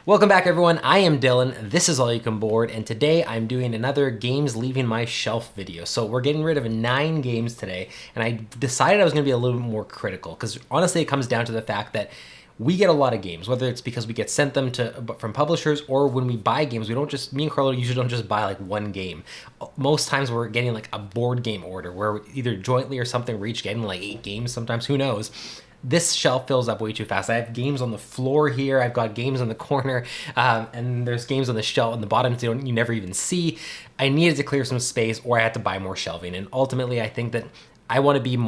Welcome back, everyone. I am Dylan. This is All You Can Board, and today I'm doing another Games Leaving My Shelf video. So we're getting rid of 9 games today, and I decided I was going to be a little bit more critical, because honestly it comes down to the fact that we get a lot of games, whether it's because we get sent them from publishers or when we buy games, we don't just, me and Carlo usually don't just buy like one game. Most times we're getting like a board game order where either jointly or something we're each getting like 8 games, sometimes, who knows. This shelf fills up way too fast. I have games on the floor here. I've got games in the corner, and there's games on the shelf on the bottom you never even see. I needed to clear some space, or I had to buy more shelving. And ultimately, I think that I want to be a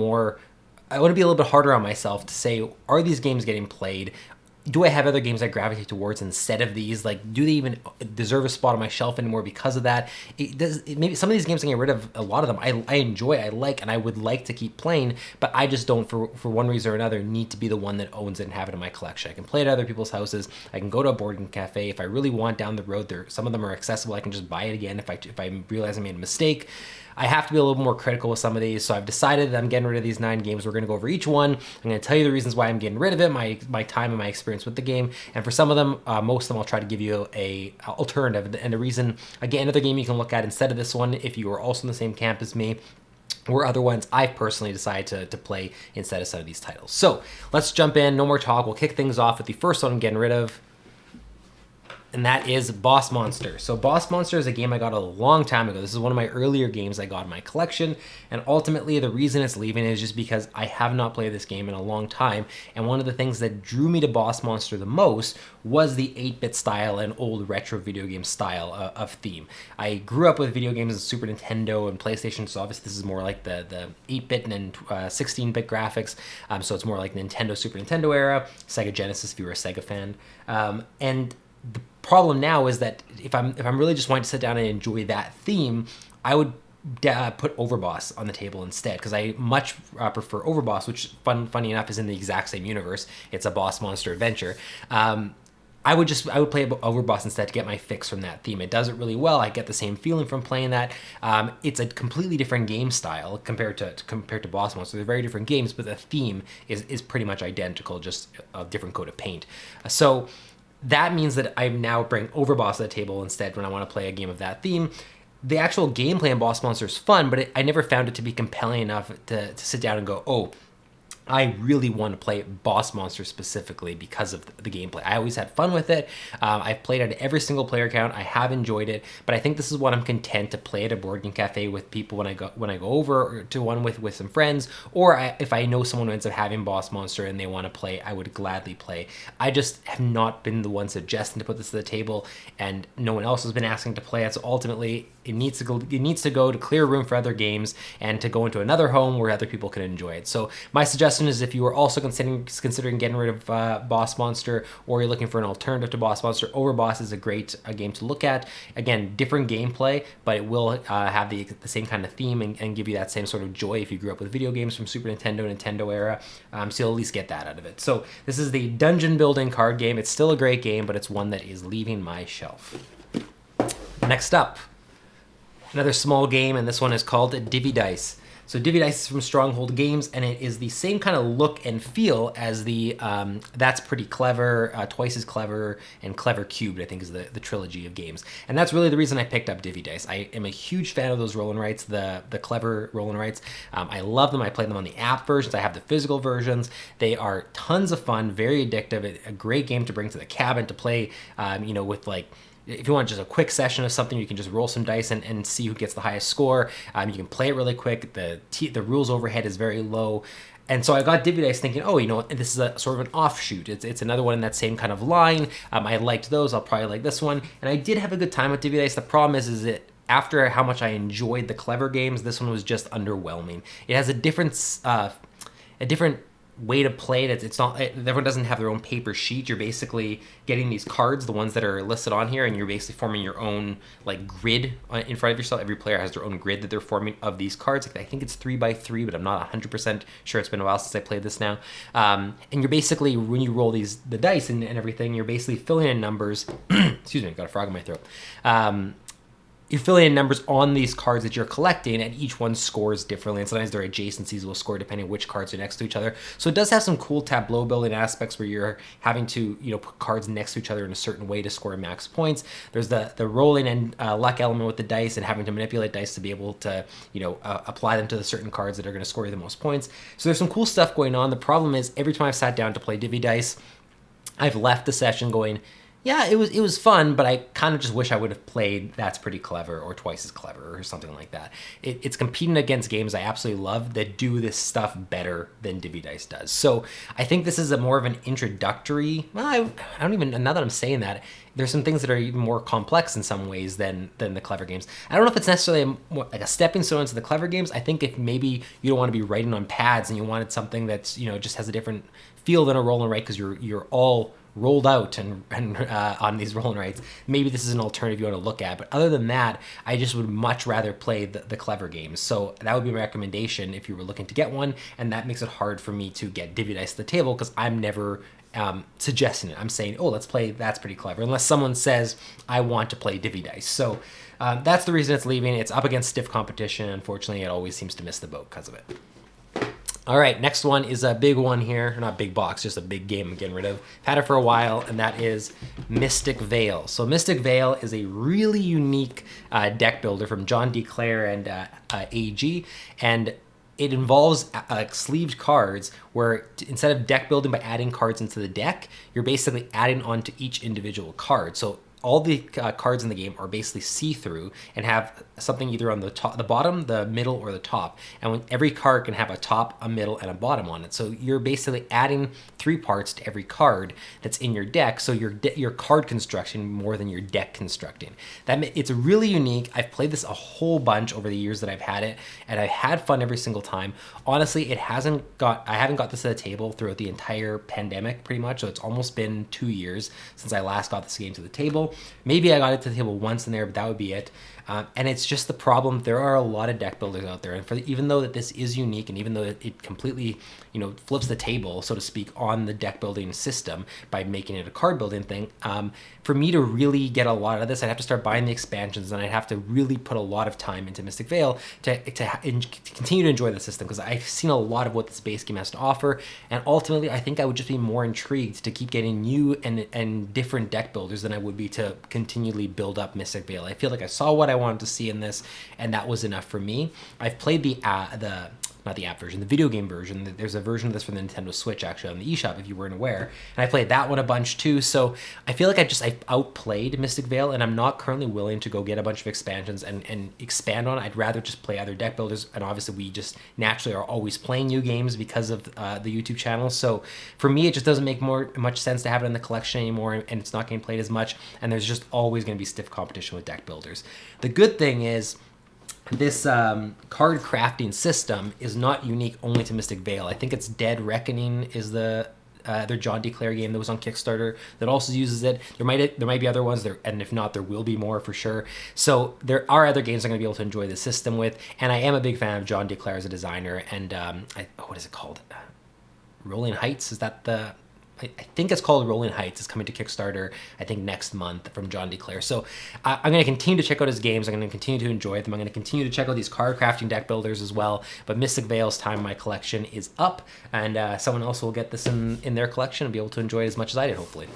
little bit harder on myself to say, are these games getting played? Do I have other games I gravitate towards instead of these? Like, do they even deserve a spot on my shelf anymore because of that? Maybe some of these games I can get rid of. A lot of them I enjoy, I like, and I would like to keep playing, but I just don't, for one reason or another, need to be the one that owns it and have it in my collection. I can play it at other people's houses. I can go to a board game cafe if I really want down the road. Some of them are accessible. I can just buy it again if I realize I made a mistake. I have to be a little more critical with some of these, so I've decided that I'm getting rid of these 9 games. We're going to go over each one. I'm going to tell you the reasons why I'm getting rid of it, my time and my experience with the game, and for some of them, most of them, I'll try to give you a alternative and a reason. Again, another game you can look at instead of this one if you are also in the same camp as me, or other ones I've personally decided to play instead of some of these titles. So let's jump in. No more talk. We'll kick things off with the first one I'm getting rid of, and that is Boss Monster. So Boss Monster is a game I got a long time ago. This is one of my earlier games I got in my collection, and ultimately the reason it's leaving is just because I have not played this game in a long time, and one of the things that drew me to Boss Monster the most was the 8-bit style and old retro video game style of theme. I grew up with video games on Super Nintendo and PlayStation, so obviously this is more like the 8-bit and 16-bit graphics, so it's more like Nintendo, Super Nintendo era, Sega Genesis if you were a Sega fan, and the problem now is that if I'm really just wanting to sit down and enjoy that theme, I would put Overboss on the table instead, because I much prefer Overboss, which funny enough is in the exact same universe. It's a Boss Monster adventure. I would play Overboss instead to get my fix from that theme. It does it really well. I get the same feeling from playing that. It's a completely different game style compared to Boss Monster. They're very different games, but the theme is pretty much identical, just a different coat of paint. So that means that I now bring Overboss to the table instead when I want to play a game of that theme. The actual gameplay in Boss Monster is fun, but I never found it to be compelling enough to sit down and go, oh, I really want to play Boss Monster specifically because of the gameplay. I always had fun with it. I've played at every single player count. I have enjoyed it, but I think this is what I'm content to play at a board game cafe with people when I go over to one with some friends, or if I know someone who ends up having Boss Monster and they want to play, I would gladly play. I just have not been the one suggesting to put this to the table, and no one else has been asking to play it. So ultimately, it needs to go to clear room for other games and to go into another home where other people can enjoy it. So my suggestion is, if you are also considering getting rid of Boss Monster, or you're looking for an alternative to Boss Monster, Overboss is a great game to look at. Again, different gameplay, but it will have the same kind of theme and give you that same sort of joy if you grew up with video games from Super Nintendo era. So you'll at least get that out of it. So this is the dungeon building card game. It's still a great game, but it's one that is leaving my shelf. Next up, another small game, and this one is called Divvy Dice. So Divvy Dice is from Stronghold Games, and it is the same kind of look and feel as the That's Pretty Clever, Twice as Clever, and Clever Cubed, I think is the trilogy of games. And that's really the reason I picked up Divvy Dice. I am a huge fan of those roll and writes, the Clever roll and writes. I love them. I play them on the app versions. I have the physical versions. They are tons of fun, very addictive, a great game to bring to the cabin to play, with like, if you want just a quick session of something, you can just roll some dice and see who gets the highest score. You can play it really quick. The rules overhead is very low. And so I got Divvy Dice thinking, oh, this is a sort of an offshoot. It's another one in that same kind of line. I liked those. I'll probably like this one. And I did have a good time with Divvy Dice. The problem is that after how much I enjoyed the Clever games, this one was just underwhelming. It has a different way to play it. It's not, everyone doesn't have their own paper sheet. You're basically getting these cards, the ones that are listed on here, and you're basically forming your own like grid in front of yourself. Every player has their own grid that they're forming of these cards. I think it's 3x3, but I'm not 100% sure. It's been a while since I played this now. And you're basically, when you roll the dice and everything, you're basically filling in numbers. Excuse me, got a frog in my throat. you fill in numbers on these cards that you're collecting, and each one scores differently, and sometimes their adjacencies will score depending on which cards are next to each other. So it does have some cool tableau building aspects where you're having to, put cards next to each other in a certain way to score max points. There's the rolling and luck element with the dice and having to manipulate dice to be able to, apply them to the certain cards that are going to score you the most points. So there's some cool stuff going on. The problem is every time I've sat down to play Divvy Dice, I've left the session going, yeah, it was fun, but I kind of just wish I would have played That's Pretty Clever or Twice as Clever or something like that. It's competing against games I absolutely love that do this stuff better than Divvy Dice does. So I think this is a more of an introductory. Well, I don't even, now that I'm saying that, there's some things that are even more complex in some ways than the clever games. I don't know if it's necessarily like a stepping stone into the clever games. I think if maybe you don't want to be writing on pads and you wanted something that's, just has a different feel than a roll and write because you're all rolled out and on these roll and writes, maybe this is an alternative you want to look at. But other than that, I just would much rather play the clever games. So that would be my recommendation if you were looking to get one, and that makes it hard for me to get Divvy Dice to the table because I'm never suggesting it. I'm saying, oh, let's play That's Pretty Clever, unless someone says I want to play Divvy Dice. So that's the reason it's leaving. It's up against stiff competition. Unfortunately, it always seems to miss the boat because of it. All right, next one is a big one here. Not big box, just a big game I'm getting rid of. I've had it for a while, and that is Mystic Vale. So Mystic Vale is a really unique deck builder from John D. Clare and AG, and it involves sleeved cards where instead of deck building by adding cards into the deck, you're basically adding onto each individual card. So all the cards in the game are basically see-through and have something either on the top, the bottom, the middle, or the top. And when every card can have a top, a middle, and a bottom on it. So you're basically adding 3 parts to every card that's in your deck. So your card construction more than your deck constructing. It's really unique. I've played this a whole bunch over the years that I've had it, and I've had fun every single time. Honestly, I haven't got this at the table throughout the entire pandemic, pretty much. So it's almost been 2 years since I last got this game to the table. Maybe I got it to the table once in there, but that would be it. And it's just the problem. There are a lot of deck builders out there, and even though that this is unique, and even though it completely, flips the table, so to speak, on the deck building system by making it a card building thing, for me to really get a lot of this, I'd have to start buying the expansions, and I'd have to really put a lot of time into Mystic Vale to continue to enjoy the system, because I've seen a lot of what this base game has to offer, and ultimately I think I would just be more intrigued to keep getting new and different deck builders than I would be to continually build up Mystic Vale. I feel like I saw what I wanted to see in this, and that was enough for me. I've played not the app version, the video game version. There's a version of this for the Nintendo Switch actually on the eShop if you weren't aware. And I played that one a bunch too. So I feel like I outplayed Mystic Vale, and I'm not currently willing to go get a bunch of expansions and expand on it. I'd rather just play other deck builders. And obviously we just naturally are always playing new games because of the YouTube channel. So for me, it just doesn't make much sense to have it in the collection anymore, and it's not getting played as much. And there's just always going to be stiff competition with deck builders. The good thing is, this card crafting system is not unique only to Mystic Vale. I think it's Dead Reckoning is their John D. Clare game that was on Kickstarter that also uses it. There might be other ones there, and if not, there will be more for sure. So there are other games I'm going to be able to enjoy the system with, and I am a big fan of John D. Clare as a designer. And what is it called? Rolling Heights, is that the? I think it's called Rolling Heights. It's coming to Kickstarter, I think, next month from John D. Clare. So I'm going to continue to check out his games. I'm going to continue to enjoy them. I'm going to continue to check out these card crafting deck builders as well. But Mystic Vale's time in my collection is up, and someone else will get this in their collection and be able to enjoy it as much as I did, hopefully.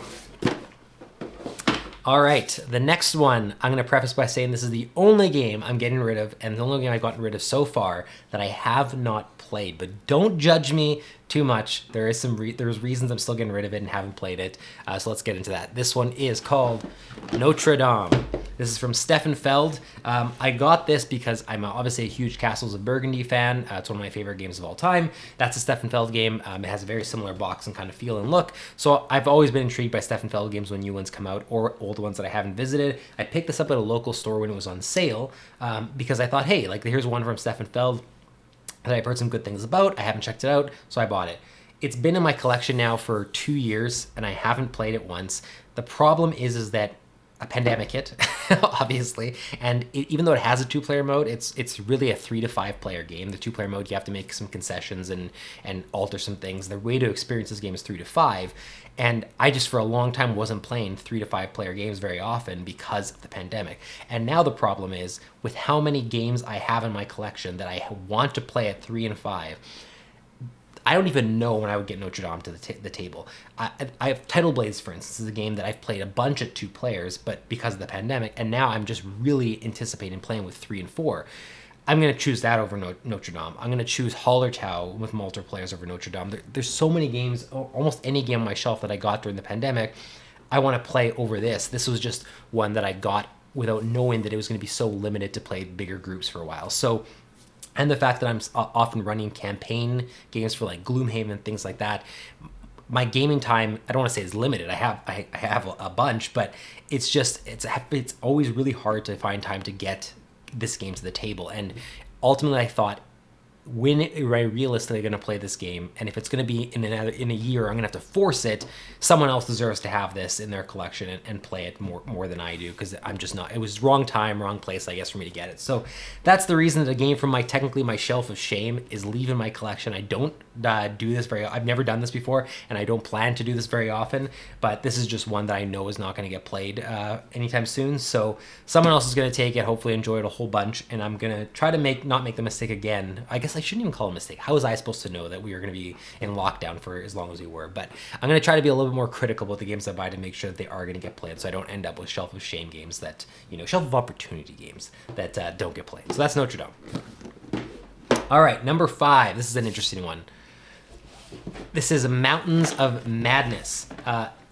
All right, the next one, I'm going to preface by saying this is the only game I'm getting rid of, and the only game I've gotten rid of so far that I have not played. But don't judge me too much. There's reasons I'm still getting rid of it and haven't played it. So let's get into that. This one is called Notre Dame. This is from Stefan Feld. I got this because I'm obviously a huge Castles of Burgundy fan. It's one of my favorite games of all time. That's a Stefan Feld game. It has a very similar box and kind of feel and look. So I've always been intrigued by Stefan Feld games when new ones come out, or old ones that I haven't visited. I picked this up at a local store when it was on sale because I thought, hey, like here's one from Stefan Feld that I've heard some good things about. I haven't checked it out, so I bought it. It's been in my collection now for 2 years, and I haven't played it once. The problem is that a pandemic hit, obviously, and even though it has a 2-player mode, it's really a 3 to 5 player game. The 2-player mode, you have to make some concessions and alter some things. The way to experience this game is 3 to 5, and I just for a long time wasn't playing 3 to 5 player games very often because of the pandemic. And now the problem is with how many games I have in my collection that I want to play at 3 and 5. I don't even know when I would get Notre Dame to the table. I have Tidal Blades, for instance, is a game that I've played a bunch at 2 players, but because of the pandemic, and now I'm just really anticipating playing with 3 and 4. I'm going to choose that over Notre Dame. I'm going to choose Hallertau with multiplayers over Notre Dame. There's so many games, almost any game on my shelf that I got during the pandemic, I want to play over this. This was just one that I got without knowing that it was going to be so limited to play bigger groups for a while. So, and the fact that I'm often running campaign games for like Gloomhaven and things like that, my gaming time, I don't want to say is limited. I have a bunch, but it's always really hard to find time to get this game to the table. And ultimately, I thought, when am I realistically going to play this game? And if it's going to be in a year, I'm going to have to force it. Someone else deserves to have this in their collection and play it more than I do, because I'm just not. It was wrong time, wrong place, I guess, for me to get it. So that's the reason that a game from technically my shelf of shame is leaving my collection. I don't do this I've never done this before, and I don't plan to do this very often. But this is just one that I know is not going to get played anytime soon. So someone else is going to take it, hopefully enjoy it a whole bunch, and I'm going to try to not make the mistake again. I guess I shouldn't even call it a mistake. How was I supposed to know that we were going to be in lockdown for as long as we were? But I'm going to try to be a little bit more critical about the games I buy to make sure that they are going to get played, so I don't end up with shelf of shame games that, shelf of opportunity games that don't get played. So that's Notre Dame. All right, number 5. This is an interesting one. This is Mountains of Madness.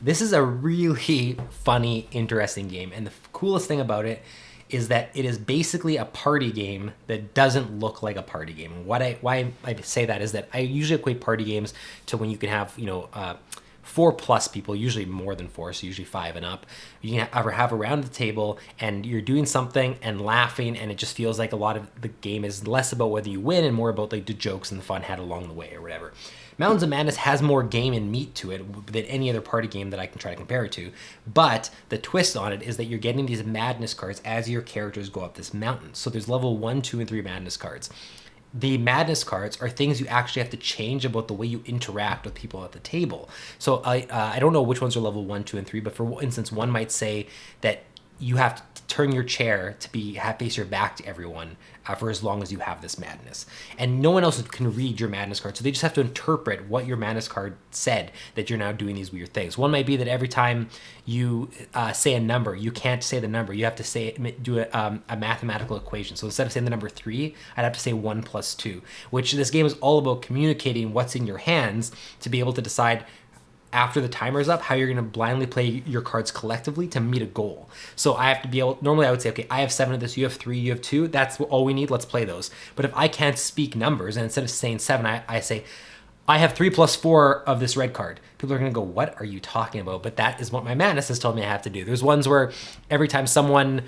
This is a really funny, interesting game, and the coolest thing about it is that it is basically a party game that doesn't look like a party game. And why I say that is that I usually equate party games to when you can have 4+ people, usually more than 4, so usually 5 and up. You can have around the table and you're doing something and laughing, and it just feels like a lot of the game is less about whether you win and more about like the jokes and the fun had along the way or whatever. Mountains of Madness has more game and meat to it than any other party game that I can try to compare it to, but the twist on it is that you're getting these madness cards as your characters go up this mountain. So there's level 1, 2, and 3 madness cards. The madness cards are things you actually have to change about the way you interact with people at the table. So I don't know which ones are level 1, 2, and 3, but for instance, one might say that you have to turn your chair to face your back to everyone for as long as you have this madness. And no one else can read your madness card, so they just have to interpret what your madness card said, that you're now doing these weird things. One might be that every time you say a number, you can't say the number. You have to do a mathematical equation. So instead of saying the number 3, I'd have to say 1 plus 2, which this game is all about communicating what's in your hands to be able to decide after the timer's up, how you're going to blindly play your cards collectively to meet a goal. So I have to be able, normally I would say, okay, I have 7 of this, you have 3, you have 2, that's all we need, let's play those. But if I can't speak numbers, and instead of saying 7, I say, I have 3 plus 4 of this red card. People are going to go, what are you talking about? But that is what my madness has told me I have to do. There's ones where every time someone,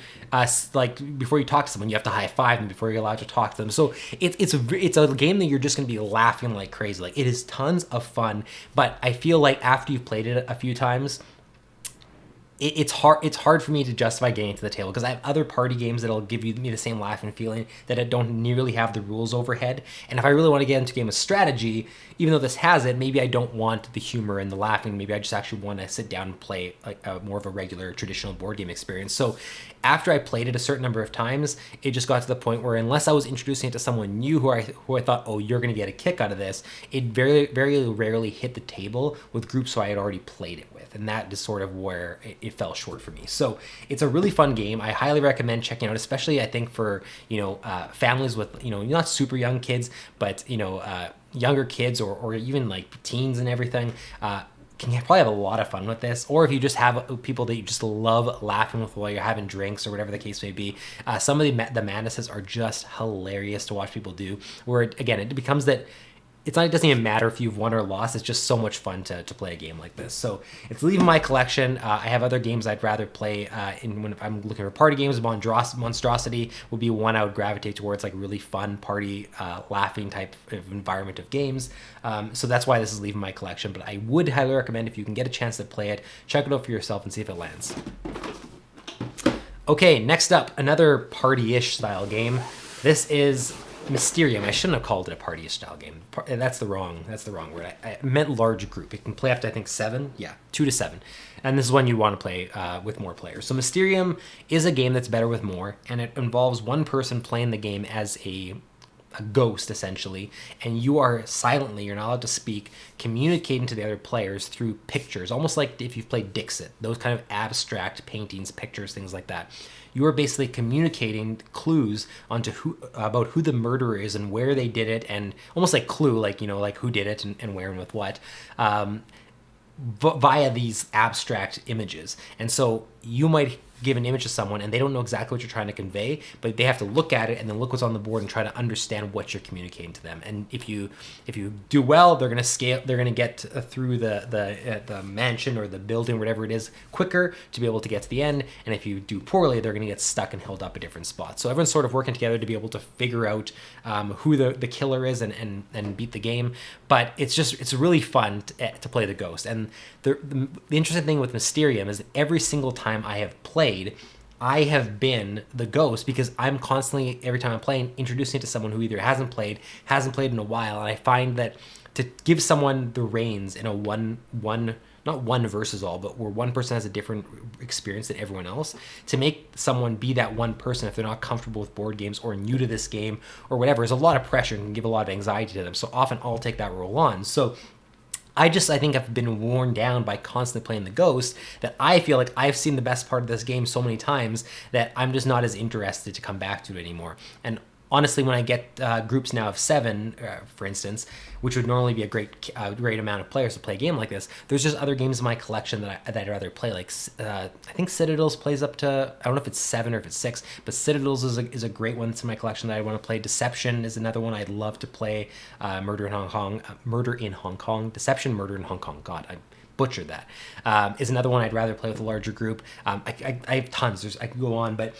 before you talk to someone, you have to high five them before you're allowed to talk to them. So it's a game that you're just going to be laughing like crazy. Like, it is tons of fun, but I feel like after you've played it a few times, it's hard for me to justify getting to the table, because I have other party games that'll give me the same laughing feeling that I don't nearly have the rules overhead. And if I really want to get into a game of strategy, even though this has it, maybe I don't want the humor and the laughing. Maybe I just actually want to sit down and play like more of a regular traditional board game experience. So after I played it a certain number of times, it just got to the point where unless I was introducing it to someone new who I thought, oh, you're going to get a kick out of this, it very, very rarely hit the table with groups who I had already played it with. And that is sort of where it fell short for me. So it's a really fun game. I highly recommend checking out, especially I think for, families with, not super young kids, but, younger kids or even like teens and everything. Can probably have a lot of fun with this. Or if you just have people that you just love laughing with while you're having drinks or whatever the case may be, some of the madnesses are just hilarious to watch people do, where again, it becomes that it doesn't even matter if you've won or lost. It's just so much fun to play a game like this. So it's leaving my collection. I have other games I'd rather play when I'm looking for party games. Monstrosity would be one I would gravitate towards, like really fun party laughing type of environment of games. So that's why this is leaving my collection. But I would highly recommend, if you can get a chance to play it, check it out for yourself and see if it lands. Okay, next up, another party-ish style game. This is Mysterium. I shouldn't have called it a party-ish style game. That's the wrong word. I meant large group. It can play up to, I think, 7. Yeah, 2 to 7. And this is one you want to play with more players. So Mysterium is a game that's better with more, and it involves one person playing the game as a ghost, essentially, and you are silently, you're not allowed to speak, communicating to the other players through pictures, almost like if you've played Dixit, those kind of abstract paintings, pictures, things like that. You are basically communicating clues onto about who the murderer is and where they did it, and almost like Clue, like, you know, like who did it and where and with what, via these abstract images. And so you might give an image to someone and they don't know exactly what you're trying to convey, but they have to look at it and then look what's on the board and try to understand what you're communicating to them. And if you do well, they're going to get through the mansion or the building, whatever it is, quicker to be able to get to the end. And if you do poorly, they're going to get stuck and held up at different spots. So everyone's sort of working together to be able to figure out who the killer is and beat the game. But it's really fun to play the ghost. And the interesting thing with Mysterium is that every single time I have played, I have been the ghost because I'm constantly, every time I'm playing, introducing it to someone who either hasn't played in a while. And I find that to give someone the reins in a not one versus all, but where one person has a different experience than everyone else, to make someone be that one person if they're not comfortable with board games or new to this game or whatever, is a lot of pressure and can give a lot of anxiety to them. So often I'll take that role on. So I think I've been worn down by constantly playing the ghost, that I feel like I've seen the best part of this game so many times that I'm just not as interested to come back to it anymore. And honestly, when I get groups now of 7, for instance, which would normally be a great amount of players to play a game like this, there's just other games in my collection that I'd rather play. Like I think Citadels plays up to, I don't know if it's 7 or if it's 6, but Citadels is a great one. It's in my collection that I want to play. Deception is another one I'd love to play. Murder in Hong Kong, Deception, Murder in Hong Kong. God, I butchered that. Is another one I'd rather play with a larger group. I have tons. I could go on, but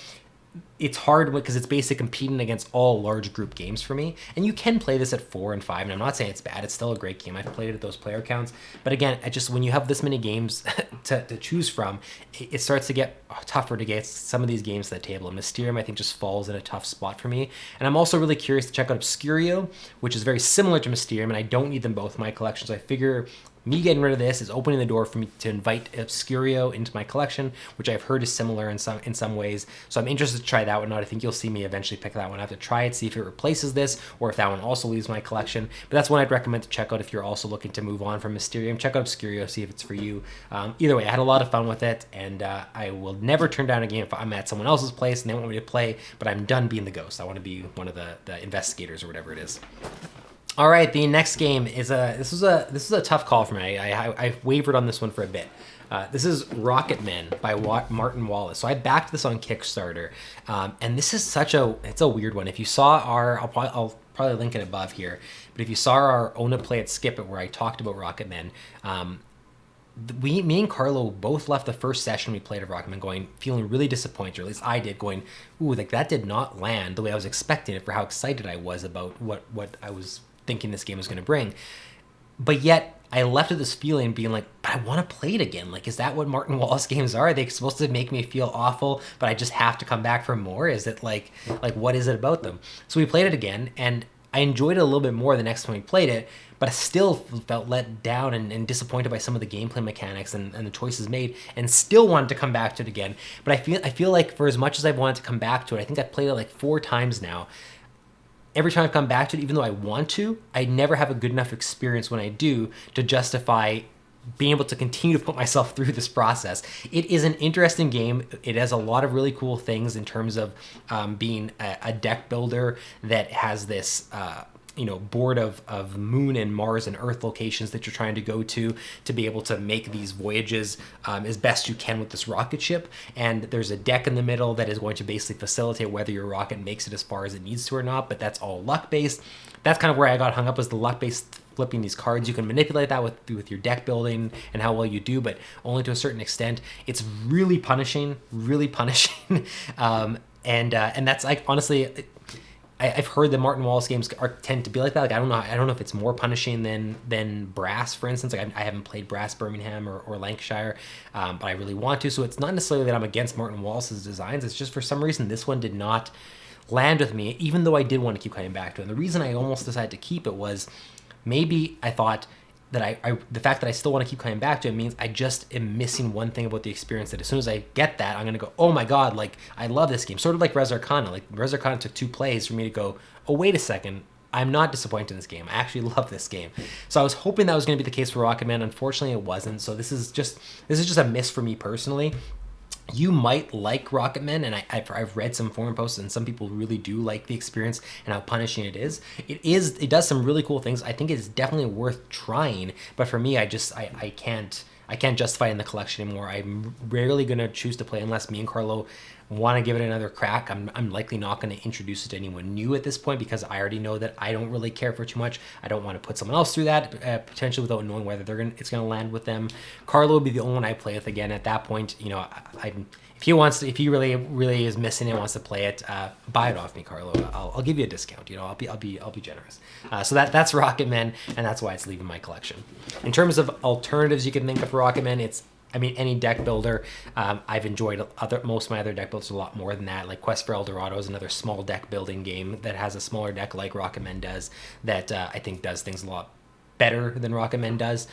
it's hard because it's basically competing against all large group games for me. And you can play this at 4 and 5, and I'm not saying it's bad. It's still a great game. I've played it at those player counts. But again, when you have this many games to choose from, it starts to get tougher to get some of these games to the table. And Mysterium, I think, just falls in a tough spot for me. And I'm also really curious to check out Obscurio, which is very similar to Mysterium, and I don't need them both in my collection. So I figure me getting rid of this is opening the door for me to invite Obscurio into my collection, which I've heard is similar in some ways. So I'm interested to try that one out. I think you'll see me eventually pick that one. I have to try it, see if it replaces this, or if that one also leaves my collection. But that's one I'd recommend to check out if you're also looking to move on from Mysterium. Check out Obscurio, see if it's for you. Either way, I had a lot of fun with it, and I will never turn down a game if I'm at someone else's place and they want me to play, but I'm done being the ghost. I want to be one of the investigators or whatever it is. All right, the next game is this is a tough call for me. I wavered on this one for a bit. This is Rocketmen by Martin Wallace. So I backed this on Kickstarter, and this is it's a weird one. If you saw I'll probably link it above here, but if you saw our Own a Play It, Skip It, where I talked about Rocketmen, me and Carlo both left the first session we played of Rocketmen feeling really disappointed, or at least I did, going, ooh, like that did not land the way I was expecting it for how excited I was about what I was thinking this game was going to bring. But yet I left with this feeling being like, but I want to play it again. Like, is that what Martin Wallace games are? Are they supposed to make me feel awful, but I just have to come back for more? Is it like what is it about them? So we played it again, and I enjoyed it a little bit more the next time we played it, but I still felt let down and disappointed by some of the gameplay mechanics and the choices made, and still wanted to come back to it again. But I feel like for as much as I've wanted to come back to it, I think I've played it like 4 times now. Every time I've come back to it, even though I want to, I never have a good enough experience when I do to justify being able to continue to put myself through this process. It is an interesting game. It has a lot of really cool things in terms of being a deck builder that has this board of Moon and Mars and Earth locations that you're trying to go to be able to make these voyages as best you can with this rocket ship. And there's a deck in the middle that is going to basically facilitate whether your rocket makes it as far as it needs to or not, but that's all luck-based. That's kind of where I got hung up, was the luck-based flipping these cards. You can manipulate that with your deck building and how well you do, but only to a certain extent. It's really punishing. And that's, like, honestly, I've heard that Martin Wallace games tend to be like that. Like I don't know if it's more punishing than Brass, for instance. Like I haven't played Brass Birmingham or Lancashire, but I really want to. So it's not necessarily that I'm against Martin Wallace's designs. It's just for some reason this one did not land with me, even though I did want to keep coming back to it. And the reason I almost decided to keep it was maybe I thought that the fact that I still want to keep coming back to it means I just am missing one thing about the experience, that as soon as I get that, I'm going to go, oh my God, like I love this game. Sort of like Res Arcana. Like Res Arcana took 2 plays for me to go, oh, wait a second. I'm not disappointed in this game. I actually love this game. So I was hoping that was going to be the case for Rocketmen. Unfortunately, it wasn't. So this is just a miss for me personally. You might like Rocketmen, and I've read some forum posts, and some people really do like the experience and how punishing it is. It does some really cool things. I think it is definitely worth trying, but for me, I can't justify it in the collection anymore. I'm rarely gonna choose to play unless me and Carlo want to give it another crack. I'm likely not going to introduce it to anyone new at this point because I already know that I don't really care for it too much. I don't want to put someone else through that potentially without knowing whether it's going to land with them. Carlo will be the only one I play with again at that point. You know, if he really is missing it, wants to play it, buy it off me, Carlo. I'll give you a discount. You know, I'll be generous. So that's Rocketmen, and that's why it's leaving my collection. In terms of alternatives you can think of for Rocketmen, any deck builder. I've enjoyed most of my other deck builders a lot more than that. Like Quest for El Dorado is another small deck building game that has a smaller deck like Rocketmen does that I think does things a lot better than Rocketmen does.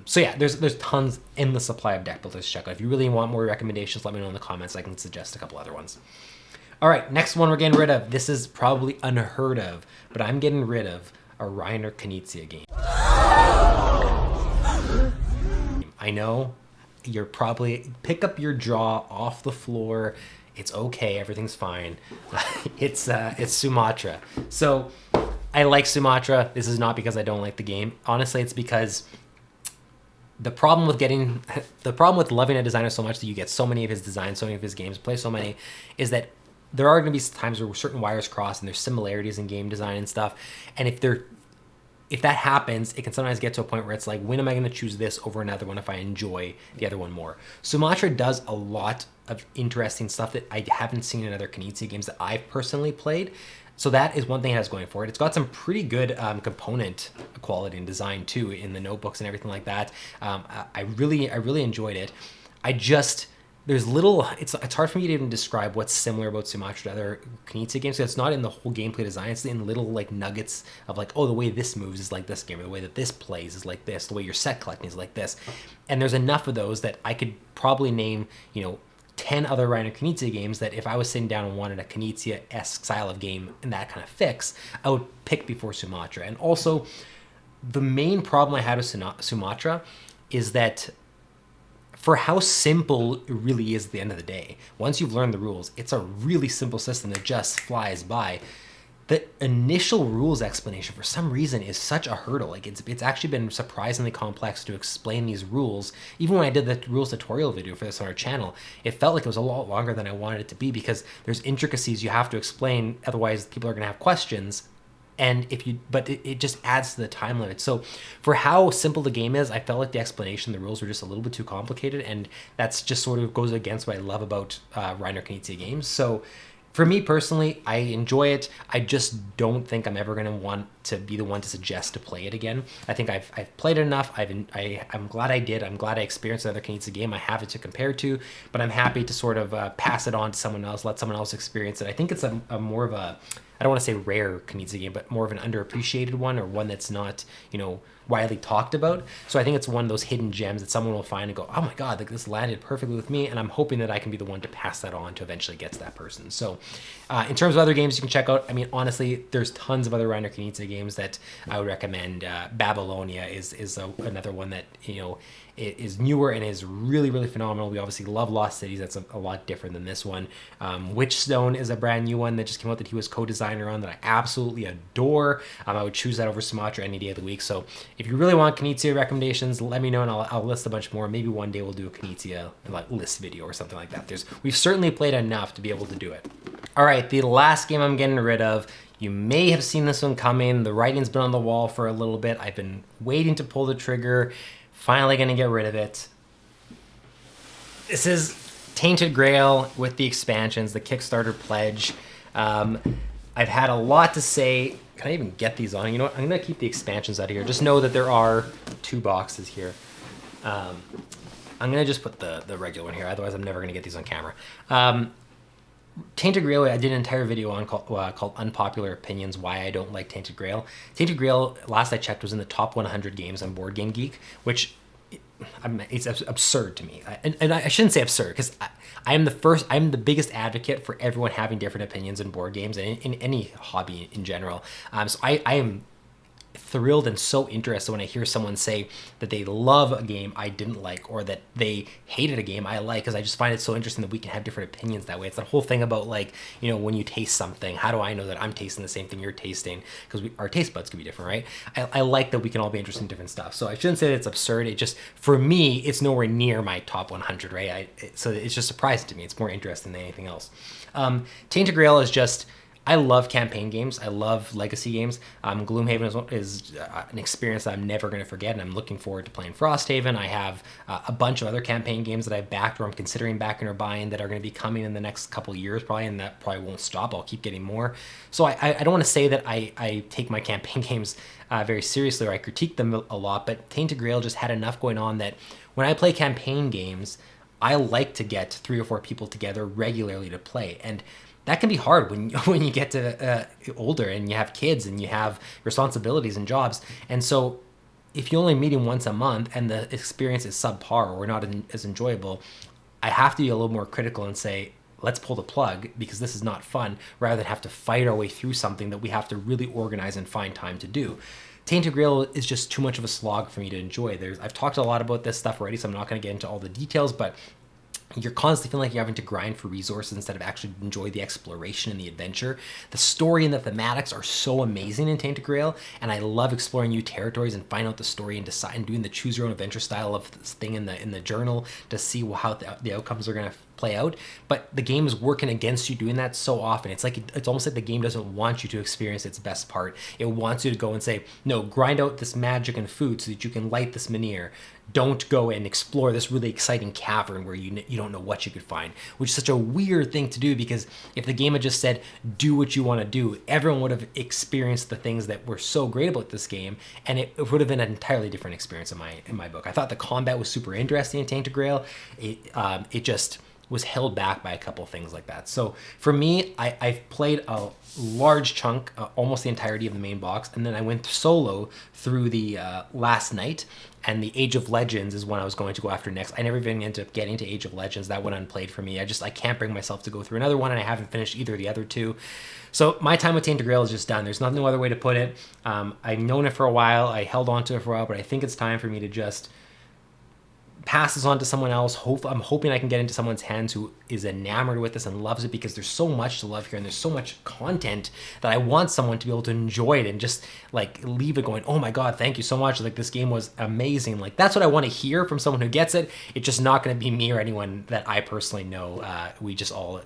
So yeah, there's tons in the supply of deck builders to check out. If you really want more recommendations, let me know in the comments. I can suggest a couple other ones. All right, next one we're getting rid of. This is probably unheard of, but I'm getting rid of a Reiner Knizia game. I know. You're probably pick up your jaw off the floor. It's okay. Everything's fine. It's Sumatra. So I like Sumatra. This is not because I don't like the game. Honestly, it's because the problem with loving a designer so much that you get so many of his designs, so many of his games, play so many, is that there are going to be times where certain wires cross and there's similarities in game design and stuff. And if that happens, it can sometimes get to a point where it's like, when am I going to choose this over another one if I enjoy the other one more? Sumatra does a lot of interesting stuff that I haven't seen in other Knizia games that I've personally played. So that is one thing it has going for it. It's got some pretty good component quality and design too in the notebooks and everything like that. I really enjoyed it. It's hard for me to even describe what's similar about Sumatra to other Knizia games. So it's not in the whole gameplay design. It's in little like nuggets of like, oh, the way this moves is like this game, or the way that this plays is like this, the way your set collecting is like this. And there's enough of those that I could probably name, 10 other Reiner Knizia games that if I was sitting down and wanted a Knizia-esque style of game and that kind of fix, I would pick before Sumatra. And also, the main problem I had with Sumatra is that for how simple it really is at the end of the day, once you've learned the rules, it's a really simple system that just flies by. The initial rules explanation, for some reason, is such a hurdle. Like it's actually been surprisingly complex to explain these rules. Even when I did the rules tutorial video for this on our channel, it felt like it was a lot longer than I wanted it to be because there's intricacies you have to explain, otherwise people are going to have questions. And it just adds to the time limit. So for how simple the game is, I felt like the explanation, the rules were just a little bit too complicated, and that's just sort of goes against what I love about Reiner Knizia games. So for me personally, I enjoy it. I just don't think I'm ever going to want to be the one to suggest to play it again. I think I've played it enough. I'm glad I did. I'm glad I experienced another Knizia game. I have it to compare to, but I'm happy to sort of pass it on to someone else, let someone else experience it. I think it's a more of a, I don't want to say rare Knizia game, but more of an underappreciated one, or one that's not, widely talked about. So I think it's one of those hidden gems that someone will find and go, oh my God, like this landed perfectly with me. And I'm hoping that I can be the one to pass that on to eventually get to that person. So in terms of other games you can check out, honestly, there's tons of other Reiner Knizia games that I would recommend. Babylonia is another one that, it is newer and is really, really phenomenal. We obviously love Lost Cities. That's a lot different than this one. Witchstone is a brand new one that just came out that he was co-designer on that I absolutely adore. I would choose that over Sumatra any day of the week. So if you really want Knizia recommendations, let me know and I'll list a bunch more. Maybe one day we'll do a Knizia list video or something like that. We've certainly played enough to be able to do it. All right, the last game I'm getting rid of. You may have seen this one coming. The writing's been on the wall for a little bit. I've been waiting to pull the trigger. Finally gonna get rid of it. This is Tainted Grail with the expansions, the Kickstarter pledge. I've had a lot to say. Can I even get these on? You know what? I'm going to keep the expansions out of here. Just know that there are 2 boxes here. I'm going to just put the regular one here. Otherwise, I'm never going to get these on camera. Tainted Grail, I did an entire video on called Unpopular Opinions, Why I Don't Like Tainted Grail. Tainted Grail, last I checked, was in the top 100 games on Board Game Geek, which it's absurd to me. And I shouldn't say absurd, because I'm the biggest advocate for everyone having different opinions in board games and in any hobby in general. So I am thrilled and so interested when I hear someone say that they love a game I didn't like, or that they hated a game I like, because I just find it so interesting that we can have different opinions that way. It's the whole thing about, like, you know, when you taste something, how do I know that I'm tasting the same thing you're tasting? Because our taste buds could be different, right? I like that we can all be interested in different stuff. So I shouldn't say that it's absurd. It just, for me, it's nowhere near my top 100, right? So it's just surprising to me. It's more interesting than anything else. Tainted Grail is just, I love campaign games. I love legacy games. Gloomhaven is an experience that I'm never going to forget, and I'm looking forward to playing Frosthaven. I have a bunch of other campaign games that I've backed, or I'm considering backing or buying, that are going to be coming in the next couple years probably, and that probably won't stop. I'll keep getting more. So I don't want to say that I take my campaign games very seriously, or I critique them a lot, but Tainted Grail just had enough going on that when I play campaign games, I like to get 3 or 4 people together regularly to play. And that can be hard when you get to older and you have kids and you have responsibilities and jobs. And so if you're only meeting once a month and the experience is subpar or not as enjoyable, I have to be a little more critical and say, let's pull the plug, because this is not fun, rather than have to fight our way through something that we have to really organize and find time to do. Tainted Grail is just too much of a slog for me to enjoy. I've talked a lot about this stuff already, so I'm not going to get into all the details, but you're constantly feeling like you're having to grind for resources instead of actually enjoy the exploration and the adventure. The story and the thematics are so amazing in Tainted Grail, and I love exploring new territories and finding out the story and doing the choose your own adventure style of this thing in the journal to see how the outcomes are going to play out. But the game is working against you doing that so often. It's like it's almost like the game doesn't want you to experience its best part. It wants you to go and say, no, grind out this magic and food so that you can light this menhir. Don't go and explore this really exciting cavern where you don't know what you could find, which is such a weird thing to do, because if the game had just said, do what you want to do, everyone would have experienced the things that were so great about this game, and it would have been an entirely different experience in my book. I thought the combat was super interesting in Tainted Grail. It just was held back by a couple of things like that. So for me, I've played a large chunk, almost the entirety of the main box, and then I went solo through the last night, and the Age of Legends is one I was going to go after next. I never even ended up getting to Age of Legends. That went unplayed for me. I can't bring myself to go through another one, and I haven't finished either of the other 2. So my time with Tainted Grail is just done. There's no other way to put it. I've known it for a while. I held on to it for a while, but I think it's time for me to just pass this on to someone else. I'm hoping I can get into someone's hands who is enamored with this and loves it, because there's so much to love here and there's so much content that I want someone to be able to enjoy it and just like leave it going, oh my God, thank you so much. Like, this game was amazing. Like, that's what I want to hear from someone who gets it. It's just not going to be me or anyone that I personally know. We just all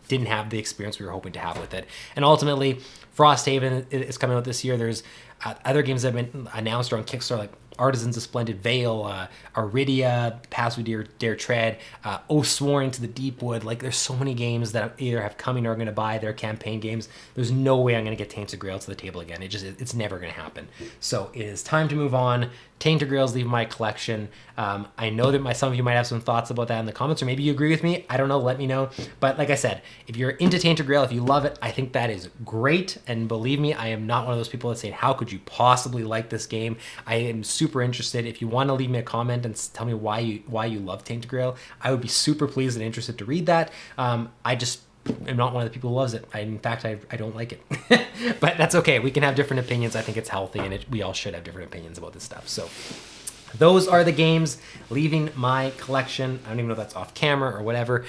didn't have the experience we were hoping to have with it. And ultimately, Frosthaven is coming out this year. There's other games that have been announced or on Kickstarter, like Artisans of Splendid Vale, Aridia, Paths We Dare Tread, Oathsworn to the Deepwood. Like, there's so many games that I either have coming or I'm going to buy. They're campaign games. There's no way I'm going to get Tainted Grail to the table again. It's never going to happen. So it is time to move on. Tainted Grail's leaving my collection. I know that some of you might have some thoughts about that in the comments, or maybe you agree with me. I don't know. Let me know. But like I said, if you're into Tainted Grail, if you love it, I think that is great. And believe me, I am not one of those people that say, how could you possibly like this game? I am super interested. If you want to leave me a comment and tell me why you love Tainted Grail, I would be super pleased and interested to read that. I just am not one of the people who loves it. In fact, I don't like it. But that's okay. We can have different opinions. I think it's healthy, and we all should have different opinions about this stuff. So those are the games leaving my collection. I don't even know if that's off camera or whatever.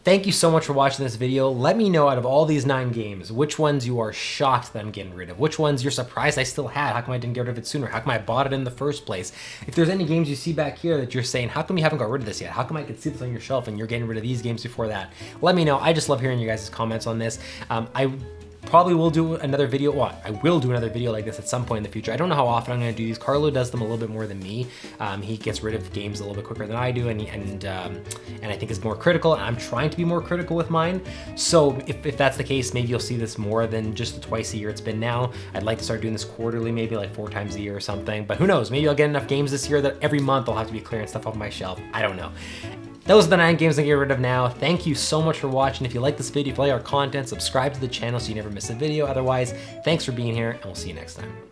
Thank you so much for watching this video. Let me know, out of all these 9 games, which ones you are shocked that I'm getting rid of, which ones you're surprised I still had. How come I didn't get rid of it sooner? How come I bought it in the first place? If there's any games you see back here that you're saying, how come you haven't got rid of this yet? How come I could see this on your shelf and you're getting rid of these games before that? Let me know. I just love hearing you guys' comments on this. I probably will do another video. Well, I will do another video like this at some point in the future. I don't know how often I'm gonna do these. Carlo does them a little bit more than me. He gets rid of games a little bit quicker than I do, and I think is more critical. And I'm trying to be more critical with mine. So if that's the case, maybe you'll see this more than just the twice a year it's been now. I'd like to start doing this quarterly, maybe like 4 times a year or something. But who knows? Maybe I'll get enough games this year that every month I'll have to be clearing stuff off my shelf. I don't know. Those are the 9 games I'm getting rid of now. Thank you so much for watching. If you like this video, if you like our content, subscribe to the channel so you never miss a video. Otherwise, thanks for being here, and we'll see you next time.